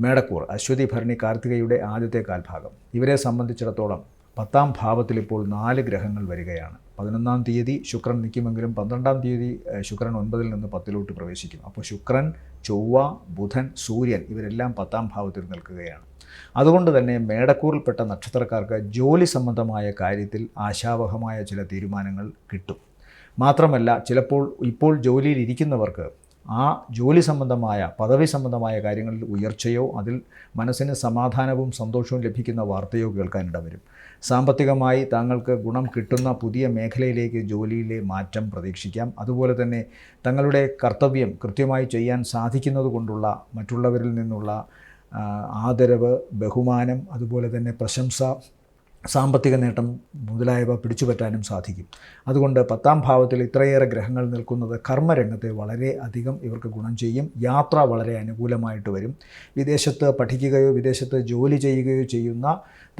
മേടക്കൂർ അശ്വതി ഭരണി കാർത്തികയുടെ ആദ്യത്തെ കാൽഭാഗം. ഇവരെ സംബന്ധിച്ചിടത്തോളം 10ാം ഭാവത്തിൽ ഇപ്പോൾ 4 ഗ്രഹങ്ങൾ വരികയാണ്. 11ാം തീയതി ശുക്രൻ നിൽക്കുമെങ്കിലും 12ാം തീയതി ശുക്രൻ 9-ൽ നിന്ന് 10-ലോട്ട് പ്രവേശിക്കും. അപ്പോൾ ശുക്രൻ, ചൊവ്വ, ബുധൻ, സൂര്യൻ ഇവരെല്ലാം 10ാം ഭാവത്തിൽ നിൽക്കുകയാണ്. അതുകൊണ്ട് തന്നെ മേടക്കൂറിൽപ്പെട്ട നക്ഷത്രക്കാർക്ക് ജോലി സംബന്ധമായ കാര്യത്തിൽ ആശാവഹമായ ചില തീരുമാനങ്ങൾ കിട്ടും. മാത്രമല്ല ഇപ്പോൾ ജോലിയിൽ ഇരിക്കുന്നവർക്ക് ആ ജോലി സംബന്ധമായ പദവി സംബന്ധമായ കാര്യങ്ങളിൽ ഉയർച്ചയോ അതിൽ മനസ്സിന് സമാധാനവും സന്തോഷവും ലഭിക്കുന്ന വാർത്തയോ കേൾക്കാനിട വരും. സാമ്പത്തികമായി താങ്കൾക്ക് ഗുണം കിട്ടുന്ന പുതിയ മേഖലയിലേക്ക് ജോലിയിലെ മാറ്റം പ്രതീക്ഷിക്കാം. അതുപോലെ തന്നെ തങ്ങളുടെ കർത്തവ്യം കൃത്യമായി ചെയ്യാൻ സാധിക്കുന്നത് കൊണ്ടുള്ള മറ്റുള്ളവരിൽ നിന്നുള്ള ആദരവ്, ബഹുമാനം, അതുപോലെ തന്നെ പ്രശംസ, സാമ്പത്തിക നേട്ടം മുതലായവ പിടിച്ചുപറ്റാനും സാധിക്കും. അതുകൊണ്ട് 10ാം ഭാവത്തിൽ ഇത്രയേറെ ഗ്രഹങ്ങൾ നിൽക്കുന്നത് കർമ്മരംഗത്തെ വളരെ അധികം ഇവർക്ക് ഗുണം ചെയ്യും. യാത്ര വളരെ അനുകൂലമായിട്ട് വരും. വിദേശത്ത് പഠിക്കുകയോ വിദേശത്ത് ജോലി ചെയ്യുകയോ ചെയ്യുന്ന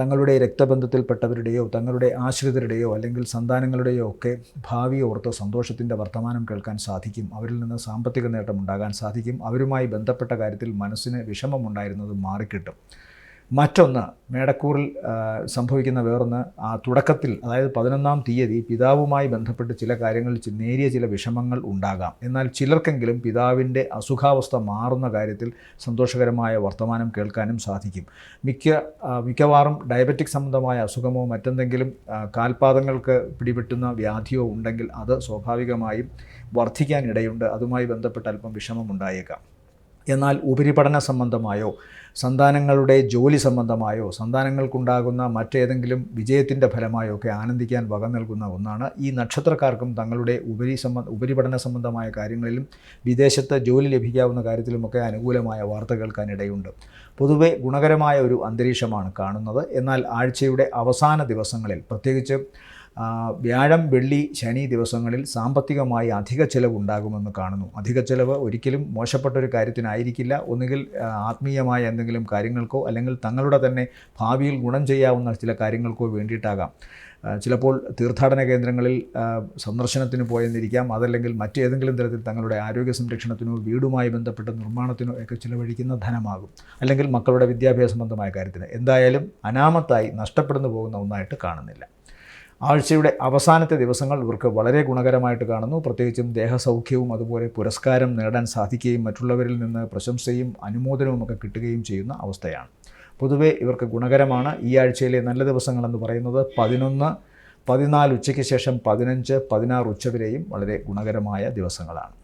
തങ്ങളുടെ രക്തബന്ധത്തിൽപ്പെട്ടവരുടെയോ തങ്ങളുടെ ആശ്രിതരുടെയോ അല്ലെങ്കിൽ സന്താനങ്ങളുടെയോ ഒക്കെ ഭാവി ഓർത്ത് സന്തോഷത്തിൻ്റെ വർത്തമാനം കേൾക്കാൻ സാധിക്കും. അവരിൽ നിന്ന് സാമ്പത്തിക നേട്ടം ഉണ്ടാകാൻ സാധിക്കും. അവരുമായി ബന്ധപ്പെട്ട കാര്യത്തിൽ മനസ്സിന് വിഷമമുണ്ടായിരുന്നത് മാറിക്കിട്ടും. മറ്റൊന്ന്, മേടക്കൂറിൽ സംഭവിക്കുന്ന വേറൊന്ന്, ആ തുടക്കത്തിൽ അതായത് 11ാം തീയതി പിതാവുമായി ബന്ധപ്പെട്ട് ചില കാര്യങ്ങളിൽ നേരിയ ചില വിഷമങ്ങൾ ഉണ്ടാകാം. എന്നാൽ ചിലർക്കെങ്കിലും പിതാവിൻ്റെ അസുഖാവസ്ഥ മാറുന്ന കാര്യത്തിൽ സന്തോഷകരമായ വർത്തമാനം കേൾക്കാനും സാധിക്കും. മിക്കവാറും ഡയബറ്റിക് സംബന്ധമായ അസുഖമോ മറ്റെന്തെങ്കിലും കാൽപാദങ്ങൾക്ക് പിടിപെട്ടുന്ന വ്യാധിയോ ഉണ്ടെങ്കിൽ അത് സ്വാഭാവികമായും വർദ്ധിക്കാനിടയുണ്ട്. അതുമായി ബന്ധപ്പെട്ട് അല്പം വിഷമം ഉണ്ടായേക്കാം. എന്നാൽ ഉപരിപഠന സംബന്ധമായോ സന്താനങ്ങളുടെ ജോലി സംബന്ധമായോ സന്താനങ്ങൾക്കുണ്ടാകുന്ന മറ്റേതെങ്കിലും വിജയത്തിൻ്റെ ഫലമായോ ഒക്കെ ആനന്ദിക്കാൻ വക നൽകുന്ന ഒന്നാണ്. ഈ നക്ഷത്രക്കാർക്കും തങ്ങളുടെ ഉപരിപഠന സംബന്ധമായ കാര്യങ്ങളിലും വിദേശത്ത് ജോലി ലഭിക്കാവുന്ന കാര്യത്തിലുമൊക്കെ അനുകൂലമായ വാർത്ത കേൾക്കാനിടയുണ്ട്. പൊതുവെ ഗുണകരമായ ഒരു അന്തരീക്ഷമാണ് കാണുന്നത്. എന്നാൽ ആഴ്ചയുടെ അവസാന ദിവസങ്ങളിൽ, പ്രത്യേകിച്ച് വ്യാഴം, വെള്ളി, ശനി ദിവസങ്ങളിൽ സാമ്പത്തികമായി അധിക ചിലവുണ്ടാകുമെന്ന് കാണുന്നു. അധിക ചിലവ് ഒരിക്കലും മോശപ്പെട്ടൊരു കാര്യത്തിനായിരിക്കില്ല. ഒന്നുകിൽ ആത്മീയമായ എന്തെങ്കിലും കാര്യങ്ങൾക്കോ അല്ലെങ്കിൽ തങ്ങളുടെ തന്നെ ഭാവിയിൽ ഗുണം ചെയ്യാവുന്ന ചില കാര്യങ്ങൾക്കോ വേണ്ടിയിട്ടാകാം. ചിലപ്പോൾ തീർത്ഥാടന കേന്ദ്രങ്ങളിൽ സന്ദർശനത്തിന് പോയെന്നിരിക്കാം. അതല്ലെങ്കിൽ മറ്റേതെങ്കിലും തരത്തിൽ തങ്ങളുടെ ആരോഗ്യ സംരക്ഷണത്തിനോ വീടുമായി ബന്ധപ്പെട്ട നിർമ്മാണത്തിനോ ഒക്കെ ചിലവഴിക്കുന്ന ധനമാകും. അല്ലെങ്കിൽ മക്കളുടെ വിദ്യാഭ്യാസ സംബന്ധമായ കാര്യത്തിന്. എന്തായാലും അനാമത്തായി നഷ്ടപ്പെടുന്നു പോകുന്ന ഒന്നായിട്ട് കാണുന്നില്ല. ആഴ്ചയുടെ അവസാനത്തെ ദിവസങ്ങൾ ഇവർക്ക് വളരെ ഗുണകരമായിട്ട് കാണുന്നു. പ്രത്യേകിച്ചും ദേഹസൗഖ്യവും അതുപോലെ പുരസ്കാരം നേടാൻ സാധിക്കുകയും മറ്റുള്ളവരിൽ നിന്ന് പ്രശംസയും അനുമോദനവും ഒക്കെ കിട്ടുകയും ചെയ്യുന്ന അവസ്ഥയാണ്. പൊതുവെ ഇവർക്ക് ഗുണകരമാണ്. ഈ ആഴ്ചയിലെ നല്ല ദിവസങ്ങളെന്ന് പറയുന്നത് 11, 14 ഉച്ചയ്ക്ക് ശേഷം 15, 16 ഉച്ചവരെയും വളരെ ഗുണകരമായ ദിവസങ്ങളാണ്.